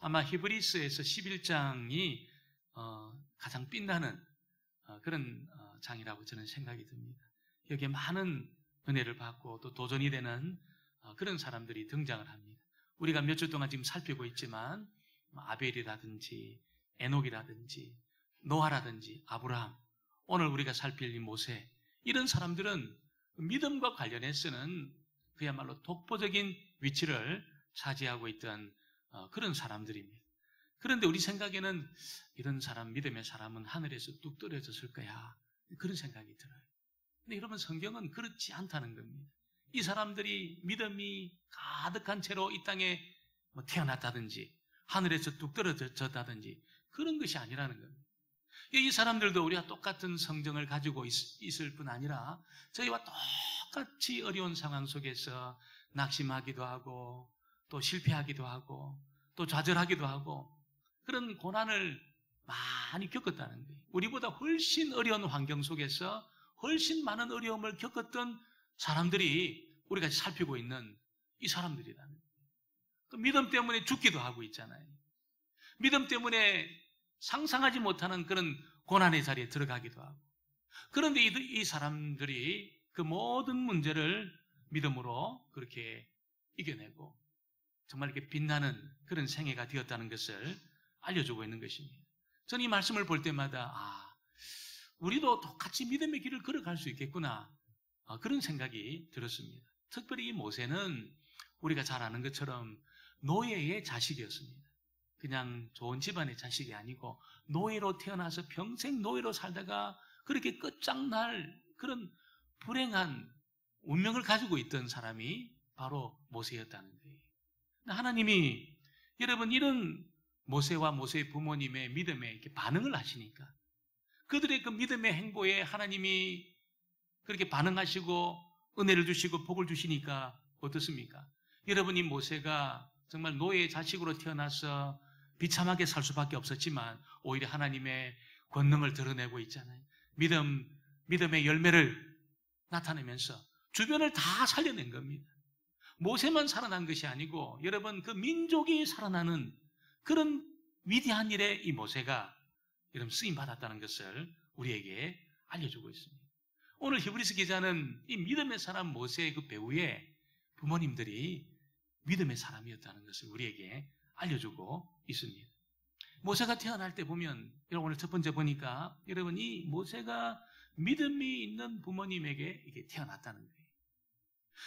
아마 히브리서에서 11장이 가장 빛나는 그런 장이라고 저는 생각이 듭니다. 여기에 많은 은혜를 받고 또 도전이 되는 그런 사람들이 등장을 합니다. 우리가 몇 주 동안 지금 살피고 있지만 아벨이라든지 에녹이라든지 노아라든지 아브라함, 오늘 우리가 살필 이 모세, 이런 사람들은 믿음과 관련해서는 그야말로 독보적인 위치를 차지하고 있던 그런 사람들입니다. 그런데 우리 생각에는 이런 사람, 믿음의 사람은 하늘에서 뚝 떨어졌을 거야, 그런 생각이 들어요. 근데 여러분, 성경은 그렇지 않다는 겁니다. 이 사람들이 믿음이 가득한 채로 이 땅에 태어났다든지 하늘에서 뚝 떨어졌다든지 그런 것이 아니라는 겁니다. 이 사람들도 우리와 똑같은 성정을 가지고 있을 뿐 아니라 저희와 똑같이 어려운 상황 속에서 낙심하기도 하고 또 실패하기도 하고 또 좌절하기도 하고 그런 고난을 많이 겪었다는 거예요. 우리보다 훨씬 어려운 환경 속에서 훨씬 많은 어려움을 겪었던 사람들이 우리가 살피고 있는 이 사람들이라는 거예요. 그 믿음 때문에 죽기도 하고 있잖아요. 믿음 때문에 상상하지 못하는 그런 고난의 자리에 들어가기도 하고. 그런데 이 사람들이 그 모든 문제를 믿음으로 그렇게 이겨내고 정말 이렇게 빛나는 그런 생애가 되었다는 것을 알려주고 있는 것입니다. 저는 이 말씀을 볼 때마다 우리도 똑같이 믿음의 길을 걸어갈 수 있겠구나, 그런 생각이 들었습니다. 특별히 이 모세는 우리가 잘 아는 것처럼 노예의 자식이었습니다. 그냥 좋은 집안의 자식이 아니고 노예로 태어나서 평생 노예로 살다가 그렇게 끝장날 그런 불행한 운명을 가지고 있던 사람이 바로 모세였다는 거예요. 하나님이 여러분 이런 모세와 모세의 부모님의 믿음에 이렇게 반응을 하시니까, 그들의 그 믿음의 행보에 하나님이 그렇게 반응하시고 은혜를 주시고 복을 주시니까 어떻습니까? 여러분, 이 모세가 정말 노예의 자식으로 태어나서 비참하게 살 수밖에 없었지만 오히려 하나님의 권능을 드러내고 있잖아요. 믿음의 열매를 나타내면서 주변을 다 살려낸 겁니다. 모세만 살아난 것이 아니고 여러분, 그 민족이 살아나는 그런 위대한 일에 이 모세가 여러분 쓰임 받았다는 것을 우리에게 알려주고 있습니다. 오늘 히브리서 기자는 이 믿음의 사람 모세의 그 배후에 부모님들이 믿음의 사람이었다는 것을 우리에게 알려주고 있습니다. 모세가 태어날 때 보면, 여러분 오늘 첫 번째 보니까 여러분 이 모세가 믿음이 있는 부모님에게 이게 태어났다는 거예요.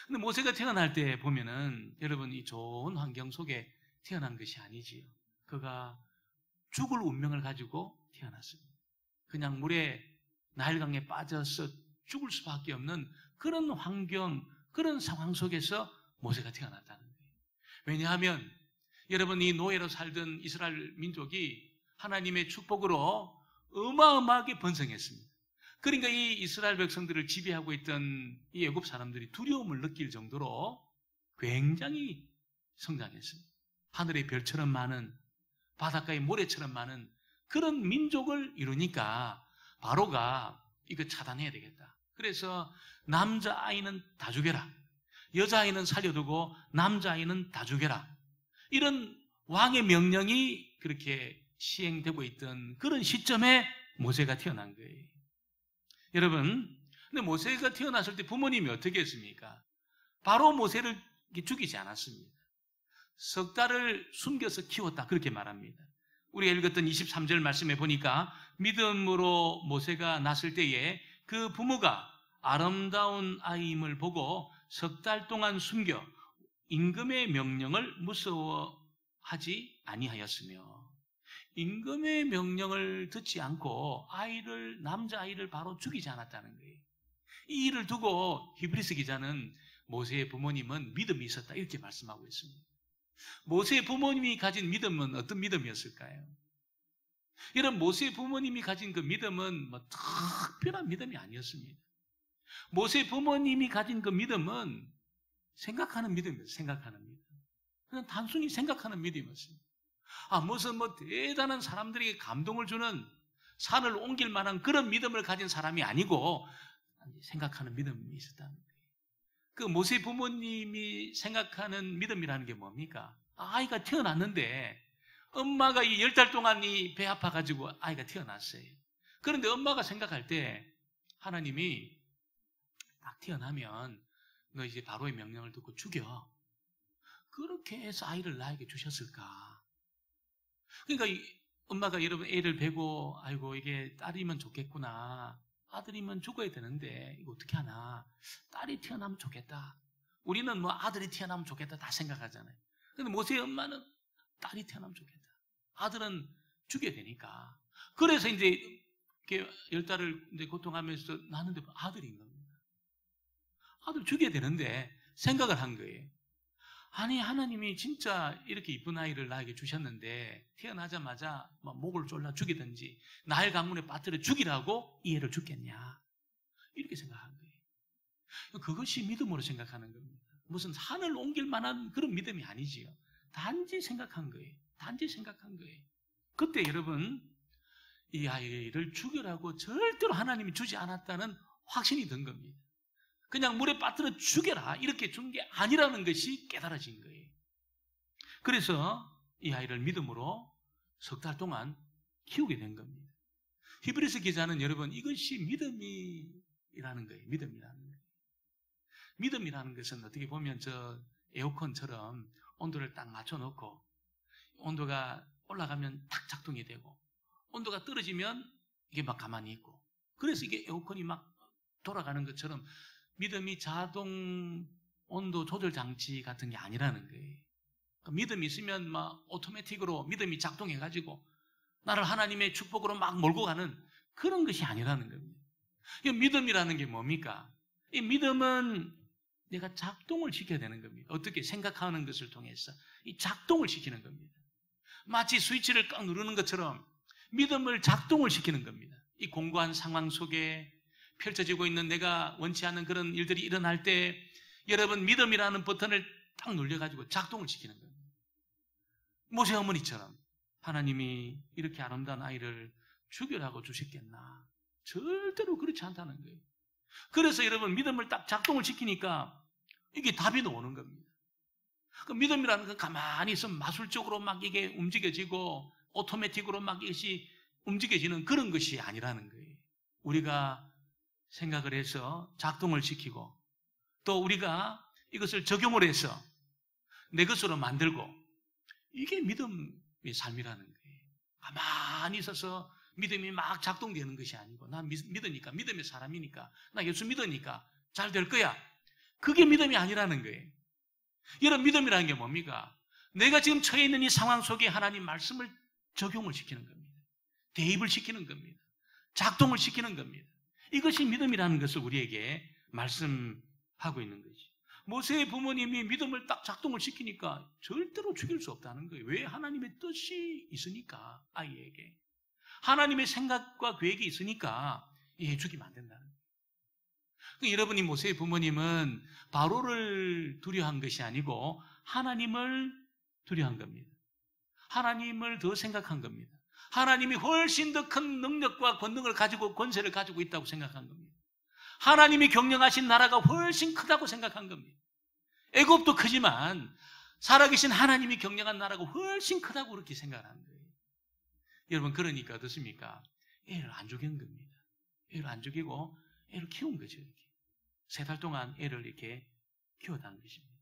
근데 모세가 태어날 때 보면은 여러분 이 좋은 환경 속에 태어난 것이 아니지요. 그가 죽을 운명을 가지고 태어났습니다. 그냥 물에 나일강에 빠져서 죽을 수밖에 없는 그런 환경, 그런 상황 속에서 모세가 태어났다는 거예요. 왜냐하면 여러분 이 노예로 살던 이스라엘 민족이 하나님의 축복으로 어마어마하게 번성했습니다. 그러니까 이 이스라엘 백성들을 지배하고 있던 이 애굽 사람들이 두려움을 느낄 정도로 굉장히 성장했습니다. 하늘의 별처럼 많은, 바닷가의 모래처럼 많은 그런 민족을 이루니까 바로가 이거 차단해야 되겠다. 그래서 남자아이는 다 죽여라, 여자아이는 살려두고 남자아이는 다 죽여라, 이런 왕의 명령이 그렇게 시행되고 있던 그런 시점에 모세가 태어난 거예요. 여러분, 근데 모세가 태어났을 때 부모님이 어떻게 했습니까? 바로 모세를 죽이지 않았습니다. 석 달을 숨겨서 키웠다, 그렇게 말합니다. 우리가 읽었던 23절 말씀에 보니까 믿음으로 모세가 낳았을 때에 그 부모가 아름다운 아이임을 보고 석 달 동안 숨겨 임금의 명령을 무서워하지 아니하였으며, 임금의 명령을 듣지 않고 남자아이를 바로 죽이지 않았다는 거예요. 이 일을 두고 히브리서 기자는 모세의 부모님은 믿음이 있었다, 이렇게 말씀하고 있습니다. 모세의 부모님이 가진 믿음은 어떤 믿음이었을까요? 여러분, 모세의 부모님이 가진 그 믿음은 특별한 믿음이 아니었습니다. 모세의 부모님이 가진 그 믿음은 생각하는 믿음이었어요. 생각하는 믿음. 그냥 단순히 생각하는 믿음이었습니다. 무슨 대단한 사람들에게 감동을 주는 산을 옮길 만한 그런 믿음을 가진 사람이 아니고 생각하는 믿음이 있었다는 거예요. 그 모세 부모님이 생각하는 믿음이라는 게 뭡니까? 아이가 태어났는데 엄마가 이 10달 동안 이 배 아파가지고 아이가 태어났어요. 그런데 엄마가 생각할 때 하나님이 딱 태어나면 너 이제 바로의 명령을 듣고 죽여. 그렇게 해서 아이를 나에게 주셨을까? 그러니까 엄마가 여러분 애를 베고 아이고 이게 딸이면 좋겠구나. 아들이면 죽어야 되는데 이거 어떻게 하나? 딸이 태어나면 좋겠다. 우리는 뭐 아들이 태어나면 좋겠다 다 생각하잖아요. 근데 모세의 엄마는 딸이 태어나면 좋겠다. 아들은 죽여야 되니까. 그래서 이제 이렇게 10달을 이제 고통하면서 낳는데 아들인 겁니다. 아들 죽여야 되는데 생각을 한 거예요. 아니 하나님이 진짜 이렇게 이쁜 아이를 나에게 주셨는데 태어나자마자 목을 졸라 죽이든지 나일 강문에 빠뜨려 죽이라고 이 애를 죽겠냐 이렇게 생각한 거예요. 그것이 믿음으로 생각하는 겁니다. 무슨 산을 옮길 만한 그런 믿음이 아니지요. 단지 생각한 거예요. 단지 생각한 거예요. 그때 여러분 이 아이를 죽여라고 절대로 하나님이 주지 않았다는 확신이 든 겁니다. 그냥 물에 빠뜨려 죽여라 이렇게 준 게 아니라는 것이 깨달아진 거예요. 그래서 이 아이를 믿음으로 3달 동안 키우게 된 겁니다. 히브리서 기자는 여러분 이것이 믿음이라는 거예요. 믿음이라는 거예요. 믿음이라는 것은 어떻게 보면 저 에어컨처럼 온도를 딱 맞춰놓고 온도가 올라가면 탁 작동이 되고 온도가 떨어지면 이게 막 가만히 있고 그래서 이게 에어컨이 막 돌아가는 것처럼 믿음이 자동 온도 조절 장치 같은 게 아니라는 거예요. 그러니까 믿음이 있으면 막 오토매틱으로 믿음이 작동해가지고 나를 하나님의 축복으로 막 몰고 가는 그런 것이 아니라는 겁니다. 이 믿음이라는 게 뭡니까? 이 믿음은 내가 작동을 시켜야 되는 겁니다. 어떻게 생각하는 것을 통해서 이 작동을 시키는 겁니다. 마치 스위치를 꽉 누르는 것처럼 믿음을 작동을 시키는 겁니다. 이 공고한 상황 속에 펼쳐지고 있는 내가 원치 않는 그런 일들이 일어날 때 여러분 믿음이라는 버튼을 딱 눌려가지고 작동을 시키는 겁니다. 모세 어머니처럼 하나님이 이렇게 아름다운 아이를 죽여라고 주셨겠나? 절대로 그렇지 않다는 거예요. 그래서 여러분 믿음을 딱 작동을 시키니까 이게 답이 나오는 겁니다. 그 믿음이라는 건 가만히 있으면 마술적으로 막 이게 움직여지고 오토매틱으로 막 이것이 움직여지는 그런 것이 아니라는 거예요. 우리가 생각을 해서 작동을 시키고 또 우리가 이것을 적용을 해서 내 것으로 만들고 이게 믿음의 삶이라는 거예요. 가만히 있어서 믿음이 막 작동되는 것이 아니고 나 믿으니까 믿음의 사람이니까 나 예수 믿으니까 잘 될 거야. 그게 믿음이 아니라는 거예요. 이런 믿음이라는 게 뭡니까? 내가 지금 처해 있는 이 상황 속에 하나님 말씀을 적용을 시키는 겁니다. 대입을 시키는 겁니다. 작동을 시키는 겁니다. 이것이 믿음이라는 것을 우리에게 말씀하고 있는 거지. 모세의 부모님이 믿음을 딱 작동을 시키니까 절대로 죽일 수 없다는 거예요. 왜? 하나님의 뜻이 있으니까 아이에게. 하나님의 생각과 계획이 있으니까 죽이면 안 된다는 거예요. 그러니까 여러분이 모세의 부모님은 바로를 두려워한 것이 아니고 하나님을 두려워한 겁니다. 하나님을 더 생각한 겁니다. 하나님이 훨씬 더 큰 능력과 권능을 가지고 권세를 가지고 있다고 생각한 겁니다. 하나님이 경영하신 나라가 훨씬 크다고 생각한 겁니다. 애굽도 크지만 살아계신 하나님이 경영한 나라가 훨씬 크다고 그렇게 생각하는 거예요. 여러분 그러니까 어떻습니까? 애를 안 죽이는 겁니다. 애를 안 죽이고 애를 키운 거죠. 이렇게. 3달 동안 애를 이렇게 키웠다는 것입니다.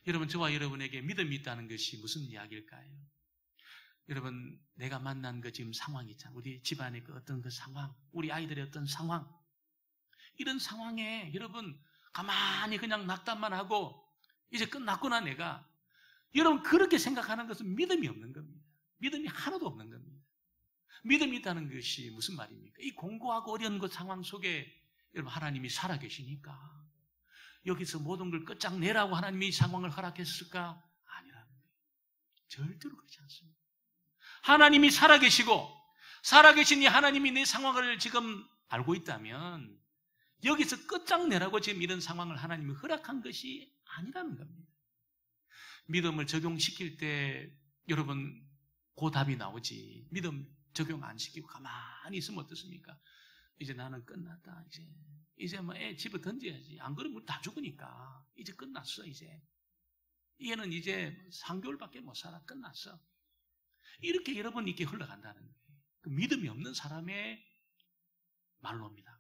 여러분 저와 여러분에게 믿음이 있다는 것이 무슨 이야기일까요? 여러분 내가 만난 그 지금 상황이 있잖아요. 우리 집안의 그 어떤 그 상황, 우리 아이들의 어떤 상황, 이런 상황에 여러분 가만히 그냥 낙담만 하고 이제 끝났구나 내가. 여러분 그렇게 생각하는 것은 믿음이 없는 겁니다. 믿음이 하나도 없는 겁니다. 믿음이 있다는 것이 무슨 말입니까? 이 공고하고 어려운 그 상황 속에 여러분 하나님이 살아계시니까 여기서 모든 걸 끝장내라고 하나님이 이 상황을 허락했을까? 아니라는 거예요. 절대로 그렇지 않습니다. 하나님이 살아계시고 살아계신 이 하나님이 내 상황을 지금 알고 있다면 여기서 끝장내라고 지금 이런 상황을 하나님이 허락한 것이 아니라는 겁니다. 믿음을 적용시킬 때 여러분 그 답이 나오지. 믿음 적용 안 시키고 가만히 있으면 어떻습니까? 이제 나는 끝났다. 이제 뭐 애 집어 던져야지. 안 그러면 다 죽으니까 이제 끝났어. 이제 얘는 이제 3개월밖에 못 살아. 끝났어. 이렇게 여러분 이렇게 흘러간다는 거예요. 그 믿음이 없는 사람의 말로입니다.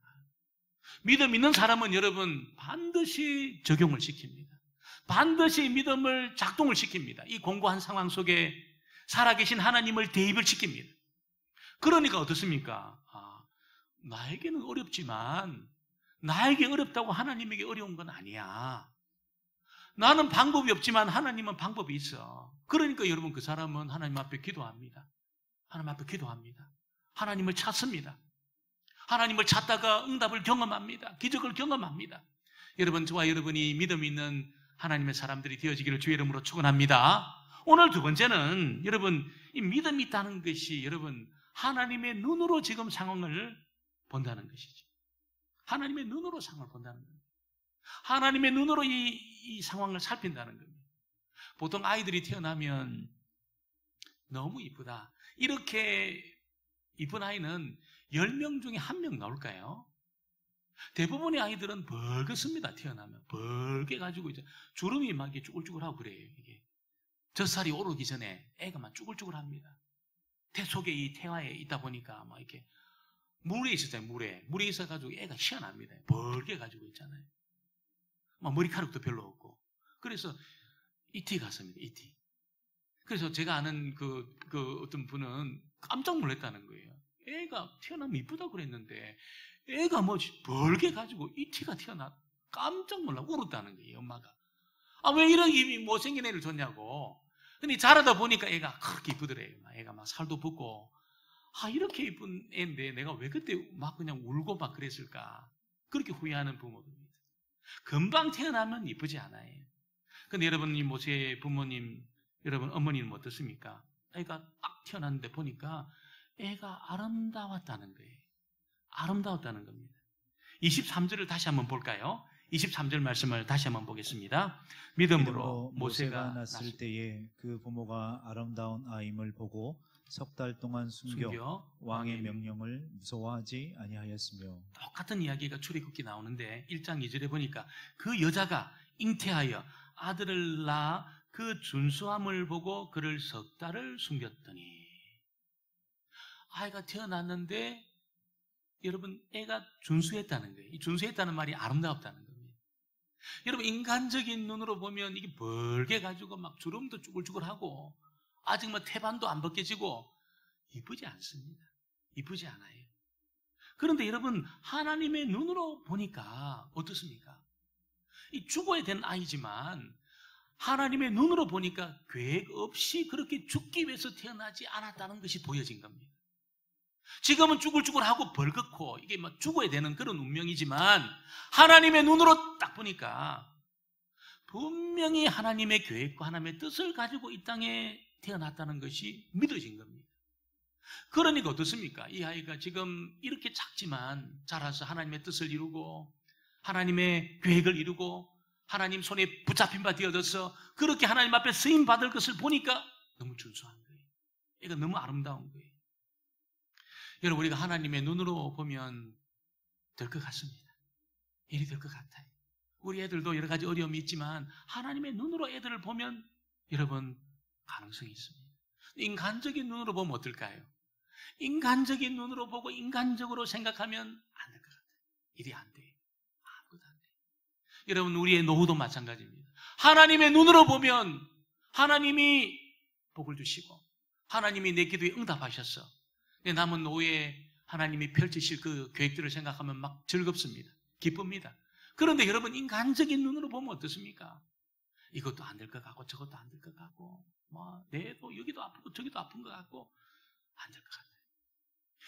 믿음 있는 사람은 여러분 반드시 적용을 시킵니다. 반드시 믿음을 작동을 시킵니다. 이 공고한 상황 속에 살아계신 하나님을 대입을 시킵니다. 그러니까 어떻습니까? 나에게는 어렵지만 나에게 어렵다고 하나님에게 어려운 건 아니야. 나는 방법이 없지만 하나님은 방법이 있어. 그러니까 여러분 그 사람은 하나님 앞에 기도합니다. 하나님 앞에 기도합니다. 하나님을 찾습니다. 하나님을 찾다가 응답을 경험합니다. 기적을 경험합니다. 여러분, 저와 여러분이 믿음 있는 하나님의 사람들이 되어지기를 주의 이름으로 축원합니다. 오늘 두 번째는 여러분, 이 믿음이 있다는 것이 여러분 하나님의 눈으로 지금 상황을 본다는 것이죠. 하나님의 눈으로 상황을 본다는 겁니다. 하나님의 눈으로 이 상황을 살핀다는 겁니다. 보통 아이들이 태어나면 너무 이쁘다. 이렇게 이쁜 아이는 10명 중에 1명 나올까요? 대부분의 아이들은 벌겋습니다. 태어나면 벌게 가지고 이제 주름이 막 이렇게 쭈글쭈글하고 그래요. 이게 젖살이 오르기 전에 애가 막 쭈글쭈글합니다. 태 속에 이 태화에 있다 보니까 막 이렇게 물에 있었잖아요. 물에 있어가지고 애가 희한합니다. 벌게 가지고 있잖아요. 막 머리카락도 별로 없고. 그래서 이티 갔습니다. 이티. 그래서 제가 아는 그 어떤 분은 깜짝 놀랐다는 거예요. 애가 태어나면 이쁘다고 그랬는데 애가 뭐 벌게 가지고 이티가 태어나 깜짝 놀라 울었다는 거예요. 엄마가. 왜 이런 못생긴 애를 줬냐고. 근데 자라다 보니까 애가 그렇게 이쁘더래요. 애가 막 살도 붙고 이렇게 이쁜 애인데 내가 왜 그때 막 그냥 울고 막 그랬을까. 그렇게 후회하는 부모들입니다. 금방 태어나면 이쁘지 않아요. 근데 여러분 이 모세 부모님 여러분 어머니는 어떻습니까? 애가 딱 태어났는데 보니까 애가 아름다웠다는 거예요. 아름다웠다는 겁니다. 23절을 다시 한번 볼까요? 23절 말씀을 다시 한번 보겠습니다. 믿음으로 모세가 났을 때에 그 부모가 아름다운 아임을 보고 석 달 동안 숨겨 왕의 명령을 무서워하지 아니하였으며. 똑같은 이야기가 출애굽기 나오는데 1장 2절에 보니까 그 여자가 잉태하여 아들을 낳아 그 준수함을 보고 그를 석 달을 숨겼더니. 아이가 태어났는데 여러분 애가 준수했다는 거예요. 이 준수했다는 말이 아름다웠다는 겁니다. 여러분 인간적인 눈으로 보면 이게 벌게 가지고 막 주름도 쭈글쭈글하고 아직 뭐 태반도 안 벗겨지고 이쁘지 않습니다. 이쁘지 않아요. 그런데 여러분 하나님의 눈으로 보니까 어떻습니까? 이 죽어야 된 아이지만 하나님의 눈으로 보니까 계획 없이 그렇게 죽기 위해서 태어나지 않았다는 것이 보여진 겁니다. 지금은 쭈글쭈글하고 벌겋고 이게 막 죽어야 되는 그런 운명이지만 하나님의 눈으로 딱 보니까 분명히 하나님의 계획과 하나님의 뜻을 가지고 이 땅에 태어났다는 것이 믿어진 겁니다. 그러니까 어떻습니까? 이 아이가 지금 이렇게 작지만 자라서 하나님의 뜻을 이루고 하나님의 계획을 이루고 하나님 손에 붙잡힌 바 되어져서 그렇게 하나님 앞에 쓰임 받을 것을 보니까 너무 준수한 거예요. 얘가 너무 아름다운 거예요. 여러분 우리가 하나님의 눈으로 보면 될 것 같습니다. 일이 될 것 같아요. 우리 애들도 여러 가지 어려움이 있지만 하나님의 눈으로 애들을 보면 여러분 가능성이 있습니다. 인간적인 눈으로 보면 어떨까요? 인간적인 눈으로 보고 인간적으로 생각하면 안 될 것 같아요. 일이 안 돼요. 아무것도 안 돼요. 여러분 우리의 노후도 마찬가지입니다. 하나님의 눈으로 보면 하나님이 복을 주시고 하나님이 내 기도에 응답하셨어. 내 남은 노후에 하나님이 펼치실 그 계획들을 생각하면 막 즐겁습니다. 기쁩니다. 그런데 여러분 인간적인 눈으로 보면 어떻습니까? 이것도 안 될 것 같고 저것도 안 될 것 같고 뭐 내도 여기도 아프고 저기도 아픈 것 같고 안 될 것 같아요.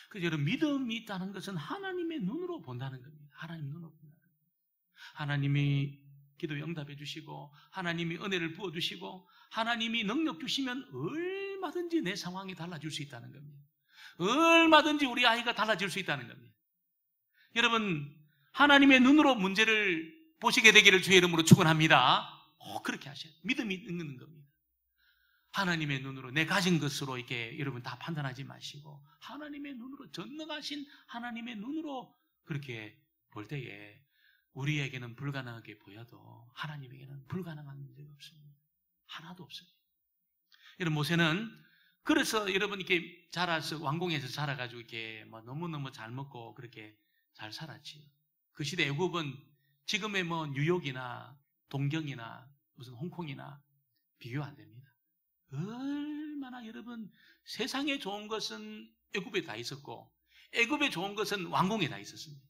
그래서 여러분 믿음이 있다는 것은 하나님의 눈으로 본다는 겁니다. 하나님 눈으로 본다는 겁니다. 하나님이 기도에 응답해 주시고 하나님이 은혜를 부어주시고 하나님이 능력 주시면 얼마든지 내 상황이 달라질 수 있다는 겁니다. 얼마든지 우리 아이가 달라질 수 있다는 겁니다. 여러분 하나님의 눈으로 문제를 보시게 되기를 주의 이름으로 축원합니다. 그렇게 하셔야 돼요. 믿음이 있는 겁니다. 하나님의 눈으로 내 가진 것으로 이렇게 여러분 다 판단하지 마시고 하나님의 눈으로 전능하신 하나님의 눈으로 그렇게 볼 때에 우리에게는 불가능하게 보여도 하나님에게는 불가능한 문제가 없습니다. 하나도 없습니다. 여러분 모세는 그래서 여러분 이렇게 자라서 왕궁에서 자라가지고 이렇게 뭐 너무너무 잘 먹고 그렇게 잘 살았지요. 그 시대 애굽은 지금의 뭐 뉴욕이나 동경이나 무슨 홍콩이나 비교 안 됩니다. 얼마나 여러분 세상에 좋은 것은 애굽에 다 있었고 애굽에 좋은 것은 왕궁에 다 있었습니다.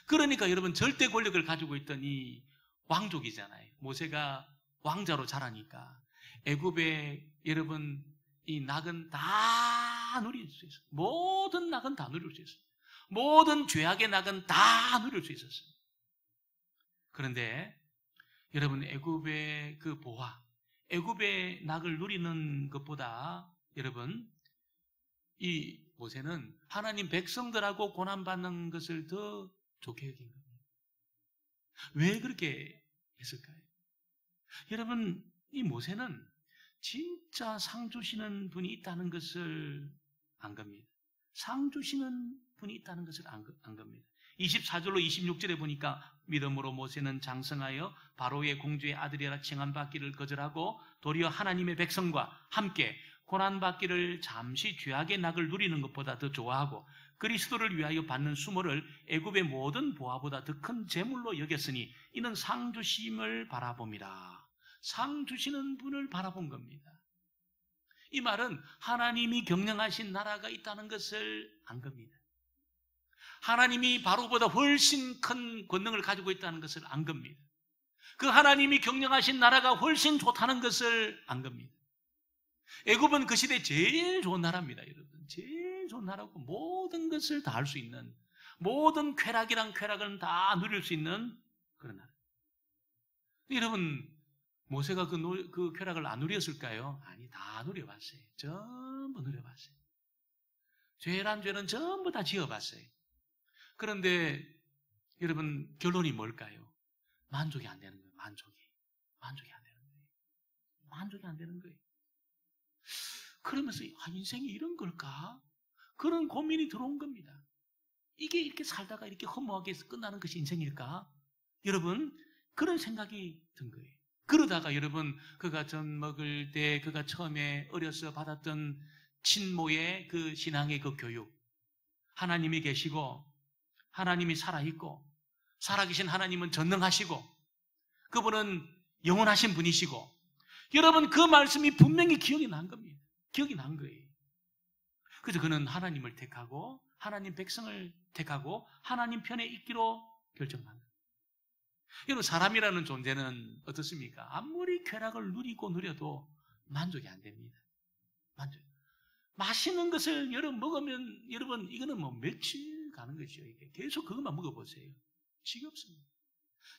그러니까 여러분 절대 권력을 가지고 있던 이 왕족이잖아요. 모세가 왕자로 자라니까 애굽에 여러분 이 낙은 다 누릴 수 있어요. 모든 낙은 다 누릴 수 있어요. 모든 죄악의 낙은 다 누릴 수 있었어요. 그런데 여러분 애굽의 그 보화, 애굽의 낙을 누리는 것보다 여러분 이 모세는 하나님 백성들하고 고난받는 것을 더 좋게 여긴 겁니다. 왜 그렇게 했을까요? 여러분 이 모세는 진짜 상 주시는 분이 있다는 것을 안 겁니다. 상 주시는 분이 있다는 것을 안 겁니다. 24절로 26절에 보니까 믿음으로 모세는 장성하여 바로의 공주의 아들이라 칭함받기를 거절하고 도리어 하나님의 백성과 함께 고난받기를 잠시 죄악의 낙을 누리는 것보다 더 좋아하고 그리스도를 위하여 받는 수모를 애굽의 모든 보화보다 더 큰 재물로 여겼으니 이는 상 주심을 바라봅니다. 상 주시는 분을 바라본 겁니다. 이 말은 하나님이 경영하신 나라가 있다는 것을 안 겁니다. 하나님이 바로보다 훨씬 큰 권능을 가지고 있다는 것을 안 겁니다. 그 하나님이 경영하신 나라가 훨씬 좋다는 것을 안 겁니다. 애굽은 그 시대 제일 좋은 나라입니다, 여러분. 제일 좋은 나라고 모든 것을 다 할 수 있는, 모든 쾌락이란 쾌락을 다 누릴 수 있는 그런 나라. 여러분, 모세가 그 쾌락을 안 누렸을까요? 아니, 다 누려봤어요. 전부 누려봤어요. 죄란 죄는 전부 다 지어봤어요. 그런데 여러분 결론이 뭘까요? 만족이 안 되는 거예요. 만족이 안 되는 거예요. 만족이 안 되는 거예요. 그러면서 인생이 이런 걸까? 그런 고민이 들어온 겁니다. 이게 이렇게 살다가 이렇게 허무하게 해서 끝나는 것이 인생일까? 여러분 그런 생각이 든 거예요. 그러다가 여러분 그가 젖 먹을 때 그가 처음에 어려서 받았던 친모의 그 신앙의 그 교육, 하나님이 계시고 하나님이 살아있고 살아계신 하나님은 전능하시고 그분은 영원하신 분이시고 여러분 그 말씀이 분명히 기억이 난 겁니다. 기억이 난 거예요. 그래서 그는 하나님을 택하고 하나님 백성을 택하고 하나님 편에 있기로 결정한 거예요. 여러분 사람이라는 존재는 어떻습니까? 아무리 쾌락을 누리고 누려도 만족이 안 됩니다. 맛있는 것을 여러분 먹으면 여러분 이거는 뭐 며칠 가는 것이죠. 이게 계속 그것만 먹어보세요. 지겹습니다.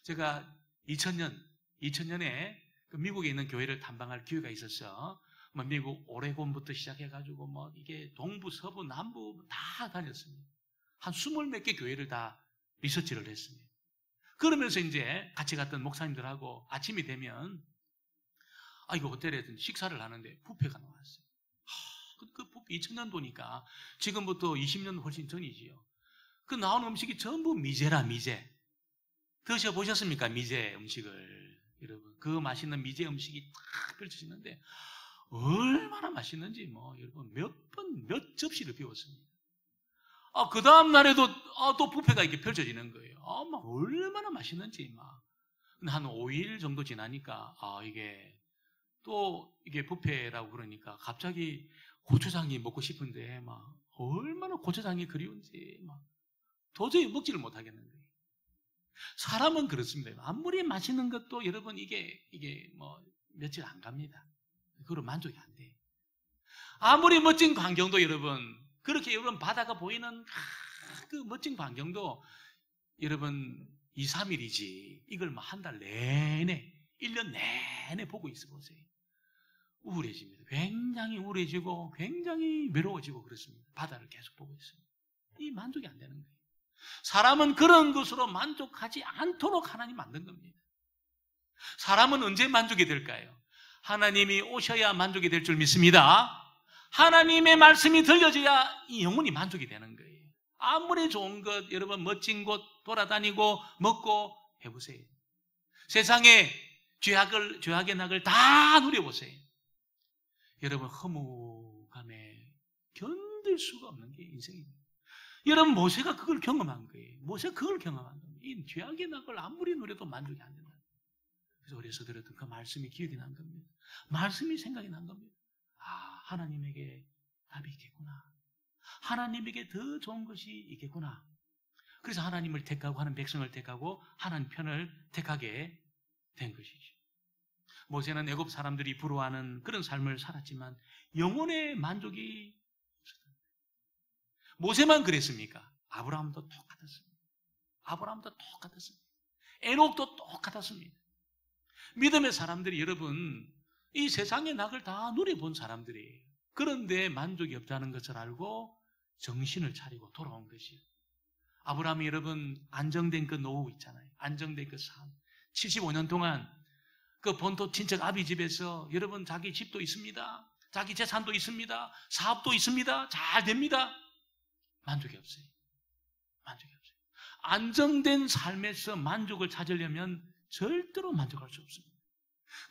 제가 2000년에 그 미국에 있는 교회를 탐방할 기회가 있었어. 뭐 미국 오레곤부터 시작해가지고 뭐 이게 동부, 서부, 남부 다 다녔습니다. 한 20몇 개 교회를 다 리서치를 했습니다. 그러면서 이제 같이 갔던 목사님들하고 아침이 되면 이거 호텔에 식사를 하는데 뷔페가 나왔어요. 그 뷔페 2000년도니까 지금부터 20년 훨씬 전이지요. 그 나온 음식이 전부 미제라 미제. 드셔보셨습니까? 미제 음식을. 여러분 그 맛있는 미제 음식이 딱 펼쳐지는데 얼마나 맛있는지 뭐 여러분 몇 접시를 비웠습니다. 그 다음 날에도 또 뷔페가 이렇게 펼쳐지는 거예요. 막 얼마나 맛있는지 막. 근데 한 5일 정도 지나니까 이게 또 이게 뷔페라고 그러니까 갑자기 고추장이 먹고 싶은데 막 얼마나 고추장이 그리운지 막 도저히 먹지를 못하겠는 거예요. 사람은 그렇습니다. 아무리 맛있는 것도 여러분 이게 뭐 며칠 안 갑니다. 그걸로 만족이 안 돼. 아무리 멋진 광경도 여러분 그렇게 여러분 바다가 보이는 그 멋진 광경도 여러분 2, 3일이지 이걸 뭐 한 달 내내 1년 내내 보고 있어 보세요. 우울해집니다. 굉장히 우울해지고 굉장히 외로워지고 그렇습니다. 바다를 계속 보고 있어요. 이 만족이 안 되는 거예요. 사람은 그런 것으로 만족하지 않도록 하나님 만든 겁니다. 사람은 언제 만족이 될까요? 하나님이 오셔야 만족이 될 줄 믿습니다. 하나님의 말씀이 들려져야 이 영혼이 만족이 되는 거예요. 아무리 좋은 것, 여러분 멋진 곳 돌아다니고 먹고 해보세요. 세상에 죄악의 낙을 다 누려보세요. 여러분 허무감에 견딜 수가 없는 게 인생입니다. 여러분, 모세가 그걸 경험한 거예요. 모세가 그걸 경험한 겁니다. 이 죄악의 낙을 아무리 누려도 만족이 안 된다. 그래서 어려서 들었던 그 말씀이 기억이 난 겁니다. 말씀이 생각이 난 겁니다. 아, 하나님에게 답이 있겠구나. 하나님에게 더 좋은 것이 있겠구나. 그래서 하나님을 택하고 하는 백성을 택하고 하나님 편을 택하게 된 것이죠. 모세는 애굽 사람들이 부러워하는 그런 삶을 살았지만 영혼의 만족이 없었다. 모세만 그랬습니까? 아브라함도 똑같았습니다. 아브라함도 똑같았습니다. 에녹도 똑같았습니다. 믿음의 사람들이 여러분 이 세상의 낙을 다 누려본 사람들이에요. 그런데 만족이 없다는 것을 알고 정신을 차리고 돌아온 것이에요. 아브라함이 여러분 안정된 그 노후 있잖아요. 안정된 그 삶. 75년 동안 그 본토 친척 아비 집에서 여러분 자기 집도 있습니다. 자기 재산도 있습니다. 사업도 있습니다. 잘 됩니다. 만족이 없어요. 만족이 없어요. 안정된 삶에서 만족을 찾으려면 절대로 만족할 수 없습니다.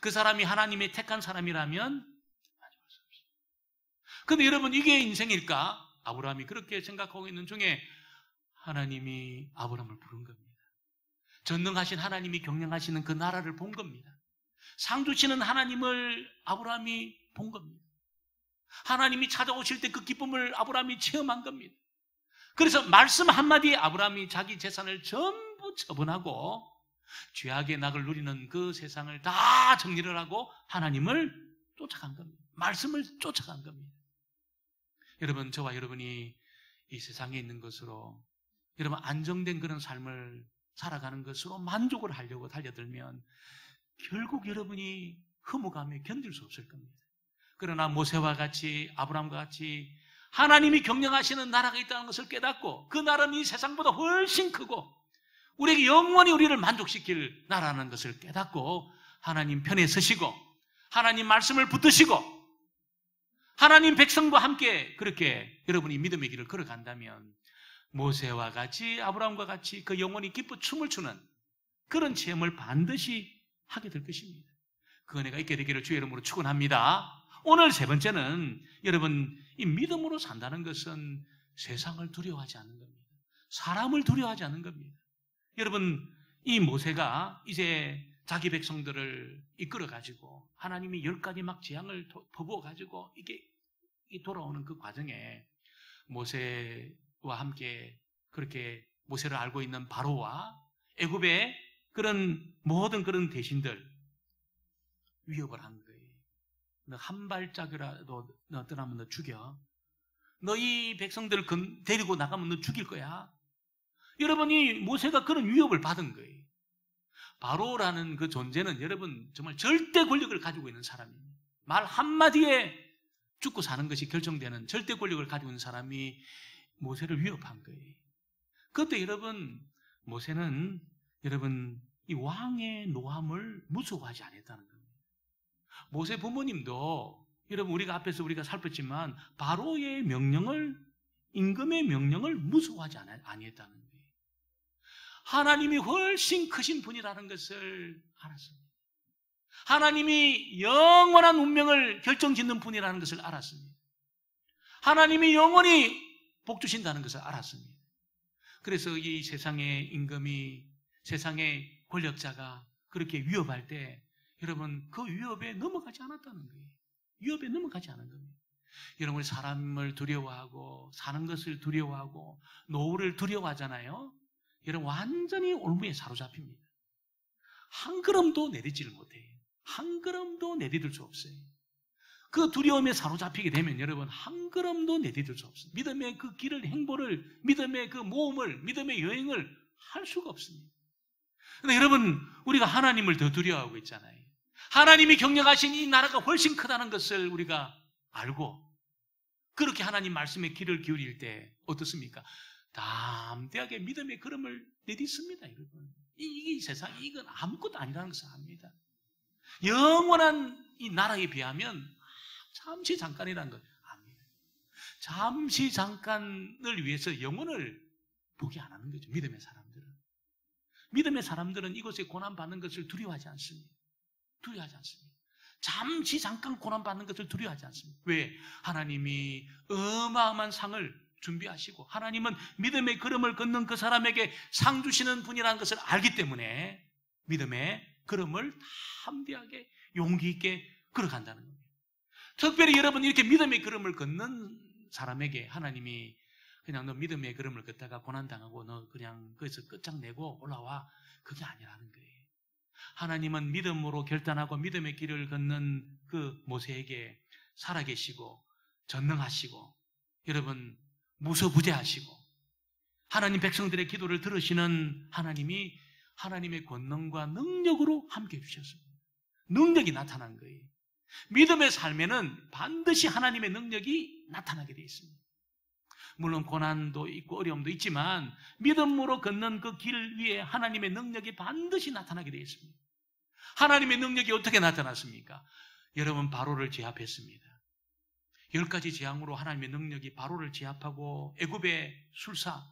그 사람이 하나님의 택한 사람이라면 만족할 수 없어요. 그런데 여러분 이게 인생일까? 아브라함이 그렇게 생각하고 있는 중에 하나님이 아브라함을 부른 겁니다. 전능하신 하나님이 경영하시는 그 나라를 본 겁니다. 상 주시는 하나님을 아브라함이 본 겁니다. 하나님이 찾아오실 때 그 기쁨을 아브라함이 체험한 겁니다. 그래서 말씀 한마디에 아브라함이 자기 재산을 전부 처분하고 죄악의 낙을 누리는 그 세상을 다 정리를 하고 하나님을 쫓아간 겁니다. 말씀을 쫓아간 겁니다. 여러분, 저와 여러분이 이 세상에 있는 것으로 여러분 안정된 그런 삶을 살아가는 것으로 만족을 하려고 달려들면 결국 여러분이 허무감에 견딜 수 없을 겁니다. 그러나 모세와 같이 아브라함과 같이 하나님이 경영하시는 나라가 있다는 것을 깨닫고 그 나라는 이 세상보다 훨씬 크고 우리에게 영원히 우리를 만족시킬 나라라는 것을 깨닫고 하나님 편에 서시고 하나님 말씀을 붙드시고 하나님 백성과 함께 그렇게 여러분이 믿음의 길을 걸어간다면 모세와 같이 아브라함과 같이 그 영혼이 기뻐 춤을 추는 그런 체험을 반드시 하게 될 것입니다. 그 은혜가 있게 되기를 주의 이름으로 축원합니다. 오늘 세 번째는 여러분 이 믿음으로 산다는 것은 세상을 두려워하지 않는 겁니다. 사람을 두려워하지 않는 겁니다. 여러분 이 모세가 이제 자기 백성들을 이끌어가지고 하나님이 10가지 막 재앙을 퍼부어가지고 이게 돌아오는 그 과정에 모세와 함께 그렇게 모세를 알고 있는 바로와 애굽의 그런 모든 그런 대신들 위협을 한 거예요. 너 한 발짝이라도 너 떠나면 너 죽여. 너 이 백성들을 데리고 나가면 너 죽일 거야. 여러분이 모세가 그런 위협을 받은 거예요. 바로라는 그 존재는 여러분 정말 절대 권력을 가지고 있는 사람입니다. 말 한마디에 죽고 사는 것이 결정되는 절대 권력을 가지고 있는 사람이 모세를 위협한 거예요. 그때 여러분 모세는 여러분 이 왕의 노함을 무서워하지 않았다는 겁니다. 모세 부모님도 여러분 우리가 앞에서 우리가 살폈지만 바로의 명령을 임금의 명령을 무서워하지 아니했다는 거예요. 하나님이 훨씬 크신 분이라는 것을 알았습니다. 하나님이 영원한 운명을 결정짓는 분이라는 것을 알았습니다. 하나님이 영원히 복 주신다는 것을 알았습니다. 그래서 이 세상의 임금이 세상의 권력자가 그렇게 위협할 때 여러분 그 위협에 넘어가지 않았다는 거예요. 위협에 넘어가지 않은 겁니다. 여러분 사람을 두려워하고 사는 것을 두려워하고 노후를 두려워하잖아요. 여러분 완전히 올무에 사로잡힙니다. 한 걸음도 내딛지를 못해요. 한 걸음도 내딛을 수 없어요. 그 두려움에 사로잡히게 되면 여러분 한 걸음도 내딛을 수 없어요. 믿음의 그 길을 행보를 믿음의 그 모험을 믿음의 여행을 할 수가 없습니다. 그런데 여러분 우리가 하나님을 더 두려워하고 있잖아요. 하나님이 경영하신 이 나라가 훨씬 크다는 것을 우리가 알고 그렇게 하나님 말씀에 귀를 기울일 때 어떻습니까? 담대하게 믿음의 걸음을 내딛습니다. 여러분 이 세상이 이건 아무것도 아니라는 것을 압니다. 영원한 이 나라에 비하면 잠시 잠깐이라는 걸 압니다. 잠시 잠깐을 위해서 영혼을 포기 안 하는 거죠. 믿음의 사람들은. 믿음의 사람들은 이곳에 고난받는 것을 두려워하지 않습니다. 두려워하지 않습니다. 잠시 잠깐 고난받는 것을 두려워하지 않습니다. 왜? 하나님이 어마어마한 상을 준비하시고 하나님은 믿음의 걸음을 걷는 그 사람에게 상 주시는 분이라는 것을 알기 때문에 믿음의 걸음을 담대하게 용기 있게 걸어간다는 겁니다. 특별히 여러분 이렇게 믿음의 걸음을 걷는 사람에게 하나님이 그냥 너 믿음의 걸음을 걷다가 고난당하고 너 그냥 거기서 끝장내고 올라와, 그게 아니라는 거예요. 하나님은 믿음으로 결단하고 믿음의 길을 걷는 그 모세에게 살아계시고 전능하시고 여러분 무소부재하시고 하나님 백성들의 기도를 들으시는 하나님이 하나님의 권능과 능력으로 함께 해주셨습니다. 능력이 나타난 거예요. 믿음의 삶에는 반드시 하나님의 능력이 나타나게 되어 있습니다. 물론 고난도 있고 어려움도 있지만 믿음으로 걷는 그 길 위에 하나님의 능력이 반드시 나타나게 되어 있습니다. 하나님의 능력이 어떻게 나타났습니까? 여러분 바로를 제압했습니다. 10가지 재앙으로 하나님의 능력이 바로를 제압하고 애굽의 술사,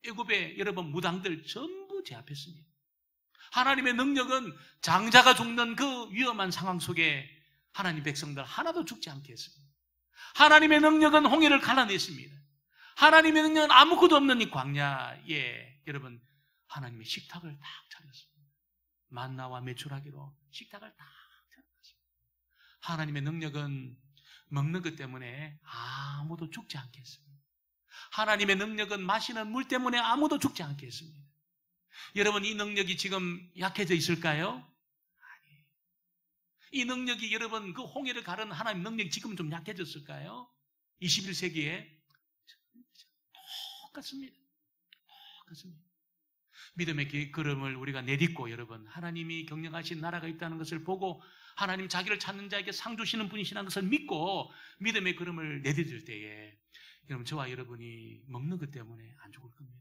애굽의 여러분 무당들 전부 제압했습니다. 하나님의 능력은 장자가 죽는 그 위험한 상황 속에 하나님 백성들 하나도 죽지 않게 했습니다. 하나님의 능력은 홍해를 갈라냈습니다. 하나님의 능력은 아무것도 없는 이 광야에 여러분 하나님의 식탁을 딱 차렸습니다. 만나와 메추라기로 식탁을 딱 차렸습니다. 하나님의 능력은 먹는 것 때문에 아무도 죽지 않게 했습니다. 하나님의 능력은 마시는 물 때문에 아무도 죽지 않게 했습니다. 여러분 이 능력이 지금 약해져 있을까요? 아니에요. 이 능력이 여러분 그 홍해를 가른 하나님 능력이 지금 좀 약해졌을까요? 21세기에 똑같습니다. 똑같습니다. 믿음의 걸음을 우리가 내딛고 여러분 하나님이 경영하신 나라가 있다는 것을 보고 하나님 자기를 찾는 자에게 상 주시는 분이시라는 것을 믿고 믿음의 걸음을 내딛을 때에 여러분 저와 여러분이 먹는 것 때문에 안 죽을 겁니다.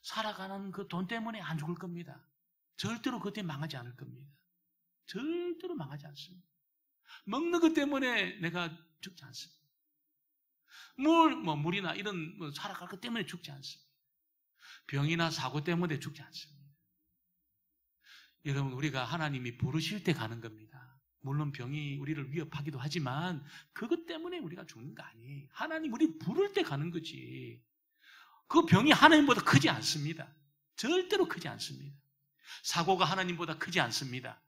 살아가는 그 돈 때문에 안 죽을 겁니다. 절대로 그때 망하지 않을 겁니다. 절대로 망하지 않습니다. 먹는 것 때문에 내가 죽지 않습니다. 물이나 이런 살아갈 것 때문에 죽지 않습니다. 병이나 사고 때문에 죽지 않습니다. 여러분 우리가 하나님이 부르실 때 가는 겁니다. 물론 병이 우리를 위협하기도 하지만 그것 때문에 우리가 죽는 거 아니에요. 하나님 우리 부를 때 가는 거지. 그 병이 하나님보다 크지 않습니다. 절대로 크지 않습니다. 사고가 하나님보다 크지 않습니다.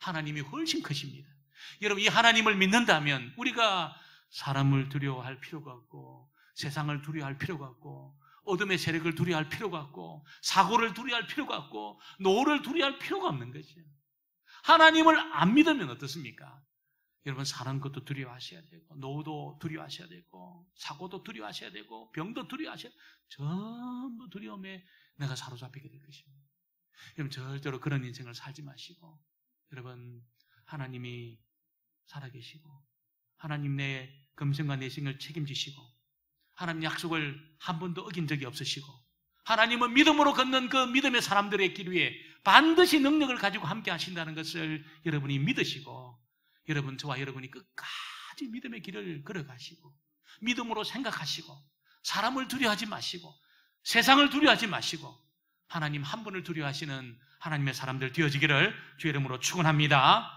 하나님이 훨씬 크십니다. 여러분 이 하나님을 믿는다면 우리가 사람을 두려워할 필요가 없고 세상을 두려워할 필요가 없고 어둠의 세력을 두려워할 필요가 없고 사고를 두려워할 필요가 없고 노를 두려워할 필요가 없는 거죠. 하나님을 안 믿으면 어떻습니까? 여러분 사는 것도 두려워하셔야 되고 노도 두려워하셔야 되고 사고도 두려워하셔야 되고 병도 두려워하셔야 되고 전부 두려움에 내가 사로잡히게 될 것입니다. 여러분 절대로 그런 인생을 살지 마시고 여러분 하나님이 살아계시고 하나님 내 금생과 내생을 책임지시고 하나님 약속을 한 번도 어긴 적이 없으시고 하나님은 믿음으로 걷는 그 믿음의 사람들의 길 위에 반드시 능력을 가지고 함께 하신다는 것을 여러분이 믿으시고 여러분 저와 여러분이 끝까지 믿음의 길을 걸어가시고 믿음으로 생각하시고 사람을 두려워하지 마시고 세상을 두려워하지 마시고 하나님 한 분을 두려워하시는 하나님의 사람들 되어지기를 주의 이름으로 축원합니다.